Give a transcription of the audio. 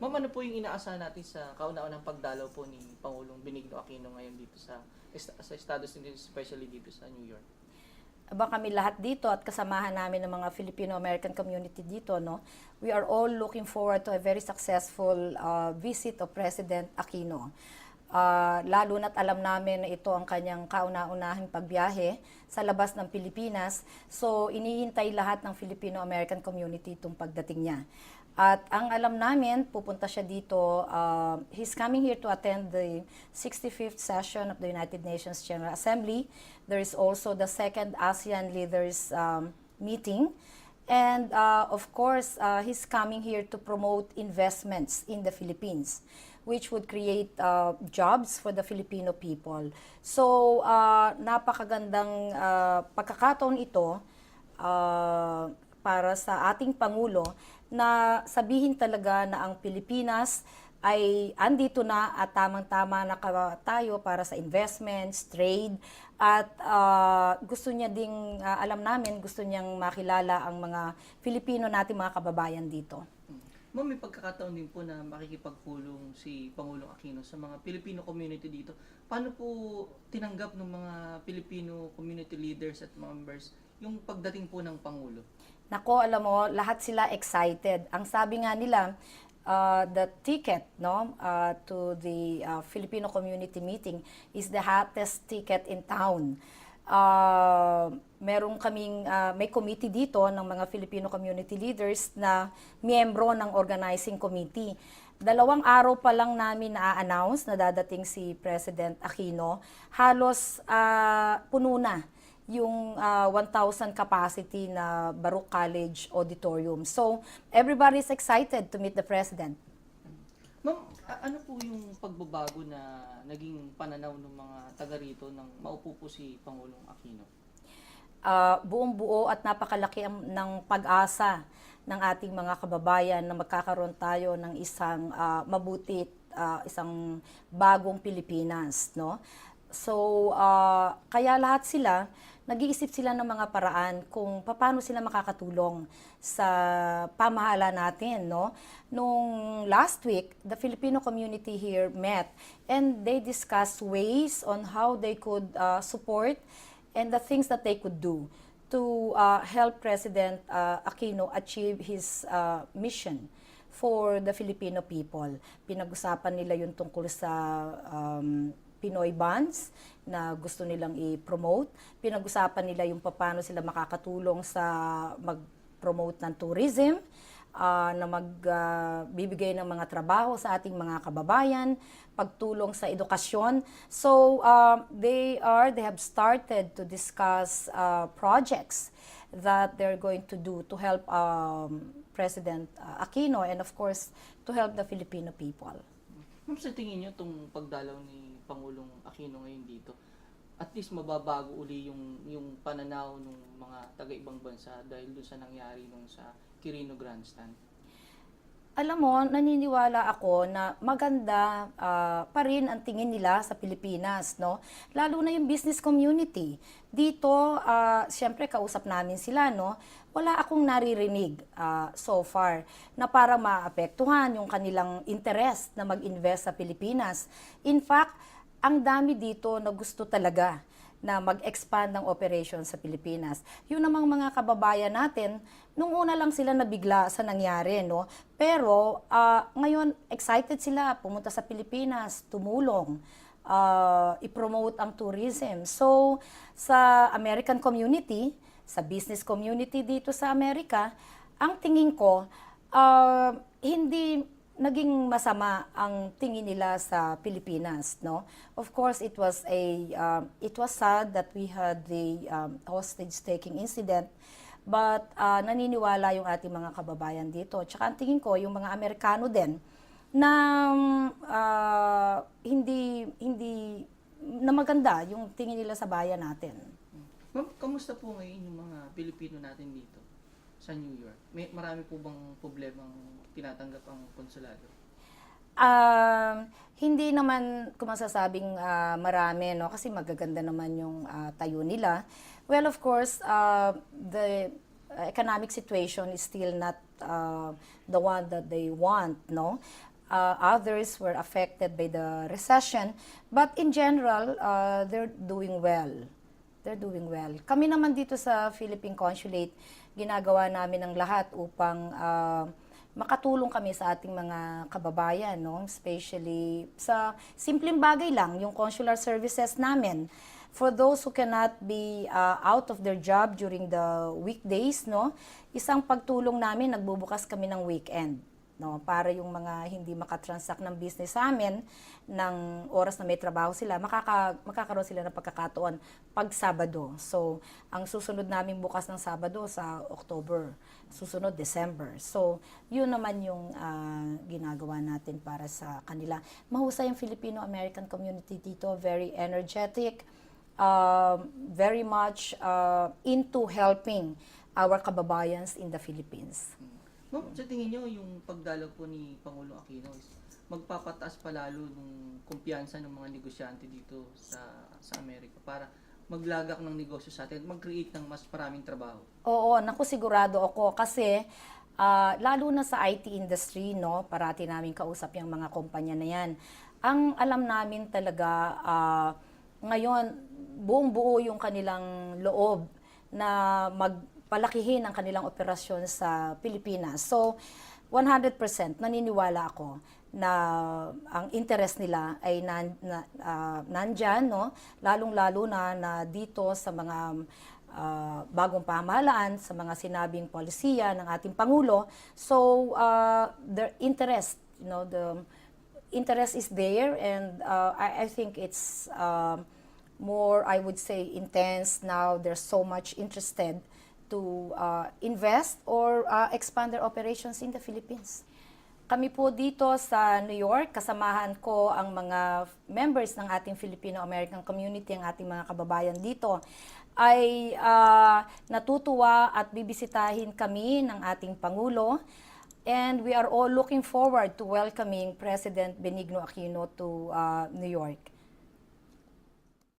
Ma'am, ano po yung inaasahan natin sa kauna-unahang pagdalaw po ni Pangulong Benigno Aquino ngayon dito sa Estados Unidos, especially dito sa New York? Aba kami lahat dito at kasamahan namin ng mga Filipino-American community dito, no? We are all looking forward to a very successful visit of President Aquino. Lalo na't alam namin na ito ang kanyang kauna-unahing pagbiyahe sa labas ng Pilipinas. So, iniintay lahat ng Filipino-American community itong pagdating niya. At ang alam namin, pupunta siya dito, he's coming here to attend the 65th session of the United Nations General Assembly. There is also the second ASEAN leaders meeting. And of course, he's coming here to promote investments in the Philippines, which would create jobs for the Filipino people. So, napakagandang pagkakataon ito para sa ating Pangulo na sabihin talaga na ang Pilipinas ay andito na at tamang-tama na tayo para sa investments, trade, at gusto niya ding, alam namin, gusto niyang makilala ang mga Filipino natin, mga kababayan dito. Ma'am, may pagkakataon din po na makikipagpulong si Pangulong Aquino sa mga Filipino community dito. Paano po tinanggap ng mga Filipino community leaders at members yung pagdating po ng Pangulo? Nako, alam mo, lahat sila excited. Ang sabi nga nila, the ticket to the Filipino community meeting is the hottest ticket in town. May committee dito ng mga Filipino community leaders na miyembro ng organizing committee. 2 araw pa lang namin na-announce na dadating si President Aquino, halos puno na yung 1,000 capacity na Baruch College Auditorium. So, everybody is excited to meet the President. Ma'am, ano po yung pagbabago na naging pananaw ng mga taga rito nang maupo po si Pangulong Aquino? Buong buo at napakalaki ng pag-asa ng ating mga kababayan na magkakaroon tayo ng isang mabuti, isang bagong Pilipinas, no? So, kaya lahat sila, nag-iisip sila ng mga paraan kung paano sila makakatulong sa pamahala natin, no? Nung last week, the Filipino community here met and they discussed ways on how they could support and the things that they could do to help President Aquino achieve his mission for the Filipino people. Pinag-usapan nila yung tungkol sa Pinoy bonds na gusto nilang i-promote. Pinag-usapan nila yung paano sila makakatulong sa mag-promote ng tourism, na magbibigay ng mga trabaho sa ating mga kababayan, pagtulong sa edukasyon. So they have started to discuss projects that they're going to do to help President Aquino and of course to help the Filipino people. Ma'am, sa tingin niyo itong pagdalaw ni Pangulong Aquino ngayon dito, at least mababago uli yung pananaw ng mga taga-ibang bansa dahil doon sa nangyari nung sa Quirino Grandstand? Alam mo, naniniwala ako na maganda pa rin ang tingin nila sa Pilipinas, no? Lalo na yung business community. Dito, siyempre kausap namin sila, no? Wala akong naririnig so far na para maapektuhan yung kanilang interest na mag-invest sa Pilipinas. In fact, ang dami dito na gusto talaga na mag-expand ng operation sa Pilipinas. Yun namang mga kababayan natin, nung una lang sila nabigla sa nangyari, no? Pero ngayon, excited sila pumunta sa Pilipinas, tumulong, i-promote ang tourism. So, sa American community, sa business community dito sa Amerika, ang tingin ko, hindi naging masama ang tingin nila sa Pilipinas, no? Of course, it was sad that we had the hostage-taking incident, but naniniwala yung ating mga kababayan dito. Tsaka ang tingin ko, yung mga Amerikano din, na hindi na maganda yung tingin nila sa bayan natin. Ma'am, kamusta po ngayon yung mga Pilipino natin dito sa New York? Marami po bang problemang tinatanggap ang konsulado? Hindi naman kung masasabing marami, no? Kasi magaganda naman yung tayo nila. Well, of course, the economic situation is still not the one that they want, no? Others were affected by the recession. But in general, they're doing well. They're doing well. Kami naman dito sa Philippine Consulate, ginagawa namin ang lahat upang makatulong kami sa ating mga kababayan, no? Especially sa simpleng bagay lang, yung consular services namin. For those who cannot be out of their job during the weekdays, no? Isang pagtulong namin, nagbubukas kami ng weekend, no? Para yung mga hindi makatransact ng business sa amin, ng oras na may trabaho sila, makakaroon sila ng pagkakataon pag Sabado. So, ang susunod naming bukas ng Sabado sa October, susunod December. So, yun naman yung ginagawa natin para sa kanila. Mahusay ang Filipino-American community dito, very energetic, very much into helping our kababayans in the Philippines. Ma'am, sa tingin niyo yung pagdalaw po ni Pangulong Aquino is magpapataas pa lalo ng kumpiyansa ng mga negosyante dito sa Amerika para maglagak ng negosyo sa atin at mag-create ng mas maraming trabaho? Oo, naku, sigurado ako kasi lalo na sa IT industry, no, parati namin kausap yung mga kumpanya na yan. Ang alam namin talaga ngayon, buong buo yung kanilang loob na magpalakihin ang kanilang operasyon sa Pilipinas. So, 100% naniniwala ako na ang interest nila ay nandyan, no? Lalong-lalo na dito sa mga bagong pamahalaan, sa mga sinabing polisiya ng ating Pangulo. So, their interest, the interest is there, and I think it's more, I would say, intense now. They're so much interested to invest or expand their operations in the Philippines. Kami po dito sa New York, kasamahan ko ang mga members ng ating Filipino-American community, ang ating mga kababayan dito, ay natutuwa at bibisitahin kami ng ating Pangulo. And we are all looking forward to welcoming President Benigno Aquino to New York.